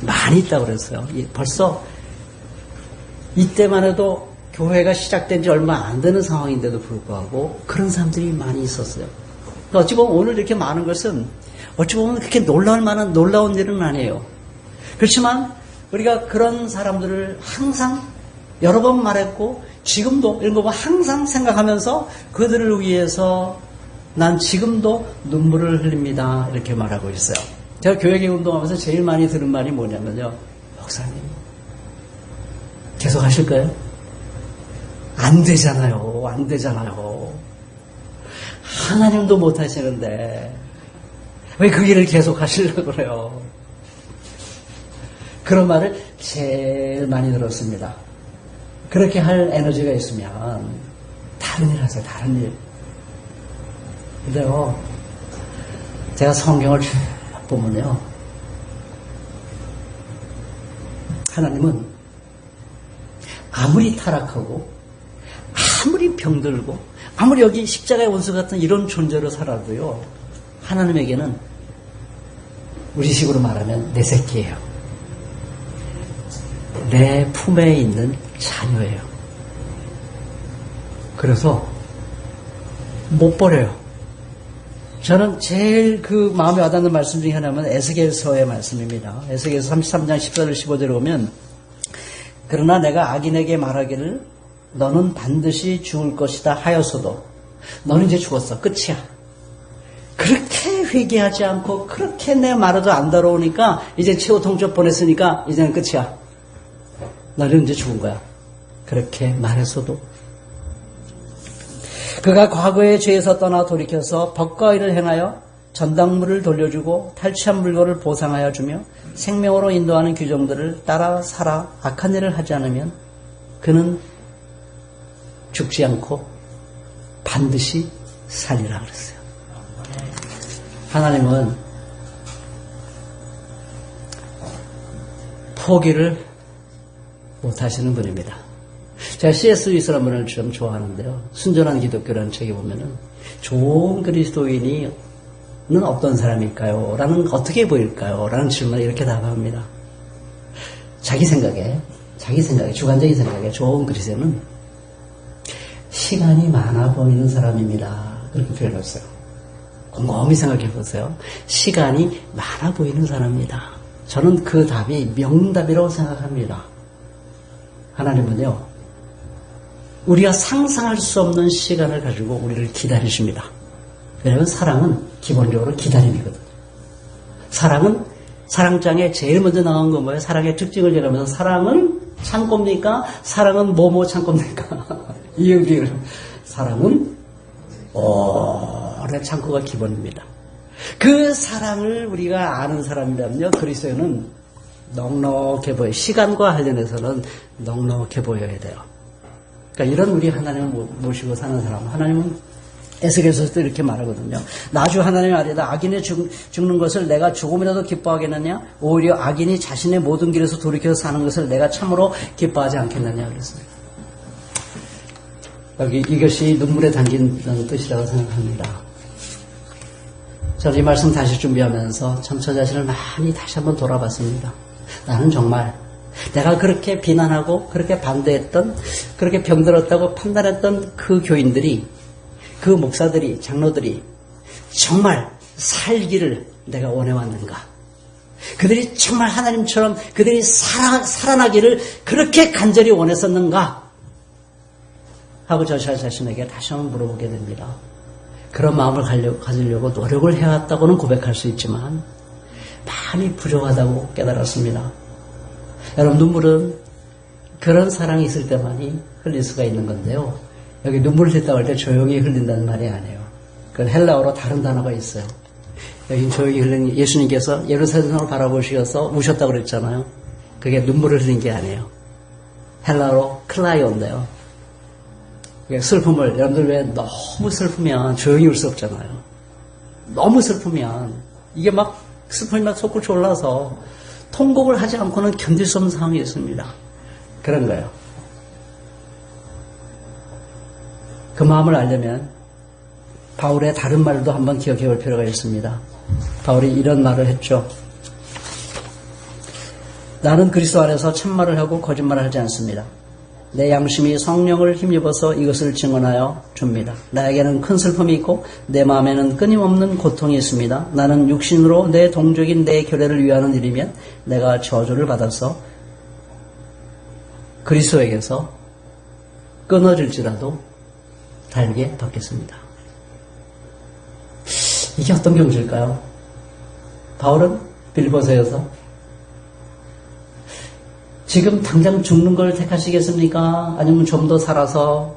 S2: 많이 있다고 그랬어요. 벌써 이때만 해도 교회가 시작된 지 얼마 안 되는 상황인데도 불구하고 그런 사람들이 많이 있었어요. 어찌 보면 오늘 이렇게 많은 것은 어찌 보면 그렇게 놀라울 만한 놀라운 일은 아니에요. 그렇지만 우리가 그런 사람들을 항상 여러 번 말했고 지금도 이런 거 보면 항상 생각하면서 그들을 위해서 난 지금도 눈물을 흘립니다. 이렇게 말하고 있어요. 제가 교회계 운동하면서 제일 많이 들은 말이 뭐냐면요. 목사님 계속 하실 거예요? 안 되잖아요. 안 되잖아요. 하나님도 못 하시는데 왜 그 일을 계속 하시려고 그래요? 그런 말을 제일 많이 들었습니다. 그렇게 할 에너지가 있으면 다른 일 하세요. 다른 일. 근데요, 제가 성경을 쭉 보면요, 하나님은 아무리 타락하고 아무리 병들고 아무리 여기 십자가의 원수 같은 이런 존재로 살아도요, 하나님에게는 우리식으로 말하면 내 새끼예요. 내 품에 있는 자녀예요. 그래서 못 버려요. 저는 제일 그 마음에 와닿는 말씀 중에 하나는 에스겔서의 말씀입니다. 에스겔서 33장 14절 15절에 보면 그러나 내가 악인에게 말하기를 너는 반드시 죽을 것이다 하여서도 너는 이제 죽었어. 끝이야. 그렇게 회개하지 않고 그렇게 내 말해도 안 따라오니까 이제 최후 통첩 보냈으니까 이제는 끝이야. 너는 이제 죽은 거야. 그렇게 말했어도 그가 과거의 죄에서 떠나 돌이켜서 법과 의를 행하여 전당물을 돌려주고 탈취한 물건을 보상하여 주며 생명으로 인도하는 규정들을 따라 살아 악한 일을 하지 않으면 그는 죽지 않고 반드시 살리라 그랬어요. 하나님은 포기를 못하시는 분입니다. 제가 C.S. 루이스라는 분을 좀 좋아하는데요. 순전한 기독교라는 책에 보면은 좋은 그리스도인이 는 어떤 사람일까요? 라는 어떻게 보일까요? 라는 질문에 이렇게 답합니다. 자기 생각에 주관적인 생각에 좋은 그리스도인은 시간이 많아 보이는 사람입니다. 그렇게 표현했어요. 곰곰이 생각해 보세요. 시간이 많아 보이는 사람입니다. 저는 그 답이 명답이라고 생각합니다. 하나님은요, 우리가 상상할 수 없는 시간을 가지고 우리를 기다리십니다. 왜냐하면 사랑은 기본적으로 기다림이거든요. 사랑은 사랑장에 제일 먼저 나온 건 뭐예요? 사랑의 특징을 얘기하면서 사랑은 창고입니까? 사랑은 뭐뭐 창고입니까? 이 의미를 사랑은 오래 창고가 기본입니다. 그 사랑을 우리가 아는 사람이라면요, 그리스도는 넉넉해 보여요. 시간과 관련해서는 넉넉해 보여야 돼요. 그러니까 이런 우리 하나님을 모시고 사는 사람, 하나님은 에스겔서도 이렇게 말하거든요. 나주 하나님의 아들이다. 악인이 죽는 것을 내가 조금이라도 기뻐하겠느냐? 오히려 악인이 자신의 모든 길에서 돌이켜서 사는 것을 내가 참으로 기뻐하지 않겠느냐 그랬어요. 여기 이것이 눈물에 담긴다는 뜻이라고 생각합니다. 저는 이 말씀 다시 준비하면서 참 저 자신을 많이 다시 한번 돌아봤습니다. 나는 정말 내가 그렇게 비난하고 그렇게 반대했던, 그렇게 병들었다고 판단했던 그 교인들이, 그 목사들이, 장로들이 정말 살기를 내가 원해왔는가? 그들이 정말 하나님처럼 그들이 살아나기를 그렇게 간절히 원했었는가? 하고 저 자신에게 다시 한번 물어보게 됩니다. 그런 마음을 가지려고 노력을 해왔다고는 고백할 수 있지만 많이 부족하다고 깨달았습니다. 여러분, 눈물은 그런 사랑이 있을 때만이 흘릴 수가 있는 건데요. 여기 눈물을 흘린다고 할 때 조용히 흘린다는 말이 아니에요. 그건 헬라어로 다른 단어가 있어요. 여기 조용히 흘린, 예수님께서 예루살렘을 바라보시면서 우셨다고 그랬잖아요. 그게 눈물을 흘린 게 아니에요. 헬라어로 클라이온데요. 슬픔을, 여러분들 왜 너무 슬프면 조용히 울 수 없잖아요. 너무 슬프면 이게 막 슬픔이 막 솟구쳐 올라서 통곡을 하지 않고는 견딜 수 없는 상황이 있습니다. 그런 거예요. 그 마음을 알려면 바울의 다른 말도 한번 기억해 볼 필요가 있습니다. 바울이 이런 말을 했죠. 나는 그리스도 안에서 참말을 하고 거짓말을 하지 않습니다. 내 양심이 성령을 힘입어서 이것을 증언하여 줍니다. 나에게는 큰 슬픔이 있고 내 마음에는 끊임없는 고통이 있습니다. 나는 육신으로 내 동족인 내 교례를 위하는 일이면 내가 저주를 받아서 그리스도에게서 끊어질지라도 달게 받겠습니다. 이게 어떤 경주일까요? 바울은 빌립보서에서 지금 당장 죽는 걸 택하시겠습니까? 아니면 좀 더 살아서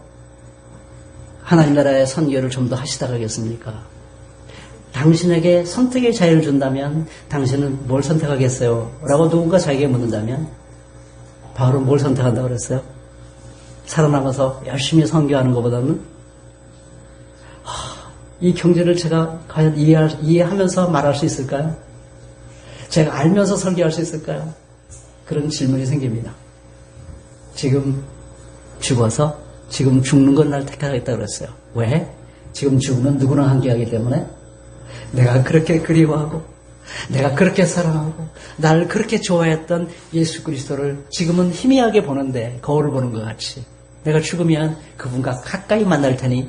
S2: 하나님 나라의 선교를 좀 더 하시다 가겠습니까? 당신에게 선택의 자유를 준다면 당신은 뭘 선택하겠어요? 라고 누군가 자기에게 묻는다면 바울은 뭘 선택한다고 그랬어요? 살아남아서 열심히 선교하는 것보다는 이 경제를 제가 과연 이해하면서 말할 수 있을까요? 제가 알면서 설교할 수 있을까요? 그런 질문이 생깁니다. 지금 죽어서 지금 죽는 건 날 택하겠다고 그랬어요. 왜? 지금 죽으면 누구나 함께하기 때문에 내가 그렇게 그리워하고 내가 그렇게 사랑하고 나를 그렇게 좋아했던 예수 그리스도를 지금은 희미하게 보는데 거울을 보는 것 같이 내가 죽으면 그분과 가까이 만날 테니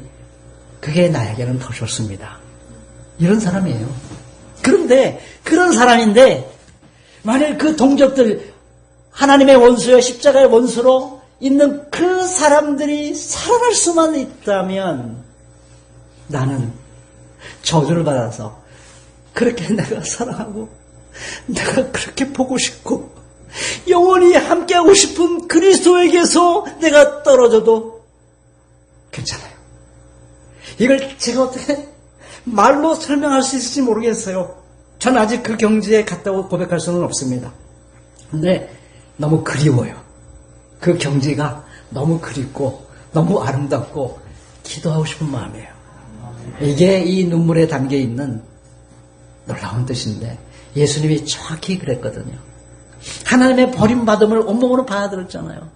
S2: 그게 나에게는 더 좋습니다. 이런 사람이에요. 그런데 그런 사람인데 만일 그 동족들 하나님의 원수여 십자가의 원수로 있는 그 사람들이 살아날 수만 있다면 나는 저주를 받아서 그렇게 내가 사랑하고 내가 그렇게 보고 싶고 영원히 함께하고 싶은 그리스도에게서 내가 떨어져도 괜찮아요. 이걸 제가 어떻게 말로 설명할 수 있을지 모르겠어요. 전 아직 그 경지에 갔다고 고백할 수는 없습니다. 근데 너무 그리워요. 그 경지가 너무 그립고 너무 아름답고 기도하고 싶은 마음이에요. 이게 이 눈물에 담겨있는 놀라운 뜻인데 예수님이 정확히 그랬거든요. 하나님의 버림받음을 온몸으로 받아들였잖아요.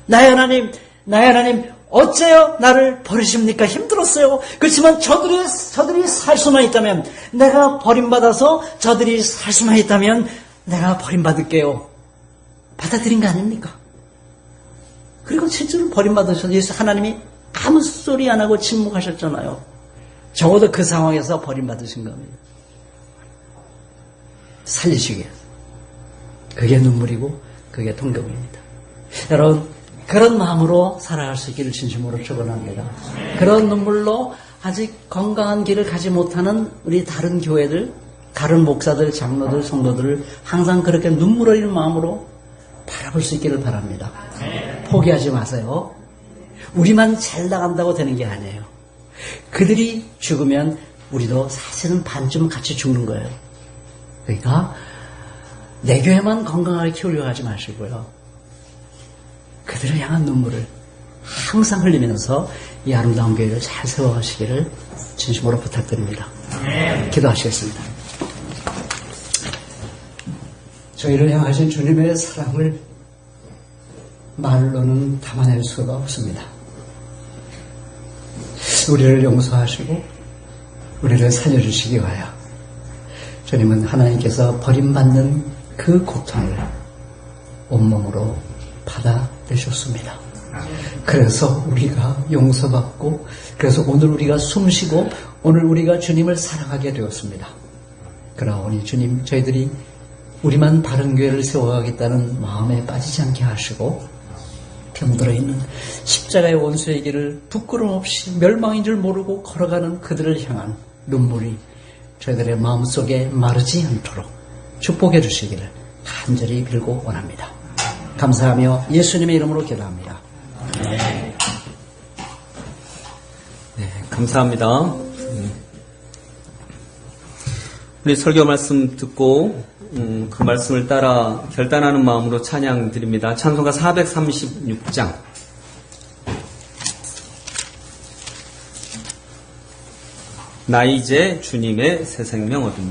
S2: 나의 하나님 어째요 나를 버리십니까? 힘들었어요. 그렇지만 저들이 살 수만 있다면 내가 버림받아서 저들이 살 수만 있다면 내가 버림받을게요. 받아들인 거 아닙니까? 그리고 실제로 버림받으셔서 예수 하나님이 아무 소리 안 하고 침묵하셨잖아요. 적어도 그 상황에서 버림받으신 겁니다. 살리시기 위해서. 그게 눈물이고 그게 통곡입니다. 여러분 그런 마음으로 살아갈 수 있기를 진심으로 축원합니다. 그런 눈물로 아직 건강한 길을 가지 못하는 우리 다른 교회들, 다른 목사들, 장로들, 성도들을 항상 그렇게 눈물 흘리는 마음으로 바라볼 수 있기를 바랍니다. 포기하지 마세요. 우리만 잘 나간다고 되는 게 아니에요. 그들이 죽으면 우리도 사실은 반쯤 같이 죽는 거예요. 그러니까 내 교회만 건강하게 키우려고 하지 마시고요. 그들을 향한 눈물을 항상 흘리면서 이 아름다운 교회를 잘 세워가시기를 진심으로 부탁드립니다. 기도하시겠습니다. 저희를 향하신 주님의 사랑을 말로는 담아낼 수가 없습니다. 우리를 용서하시고 우리를 살려주시기 위하여 주님은 하나님께서 버림받는 그 고통을 온몸으로 받아내셨습니다. 그래서 우리가 용서받고 그래서 오늘 우리가 숨쉬고 오늘 우리가 주님을 사랑하게 되었습니다. 그러오니 주님 저희들이 우리만 바른 교회를 세워가겠다는 마음에 빠지지 않게 하시고 병들어 있는 십자가의 원수의 길을 부끄럼 없이 멸망인 줄 모르고 걸어가는 그들을 향한 눈물이 저희들의 마음속에 마르지 않도록 축복해 주시기를 간절히 빌고 원합니다. 감사하며 예수님의 이름으로 기도합니다.
S1: 네, 감사합니다. 우리 설교 말씀 듣고 그 말씀을 따라 결단하는 마음으로 찬양 드립니다. 찬송가 436장. 나 이제 주님의 새 생명 얻으니.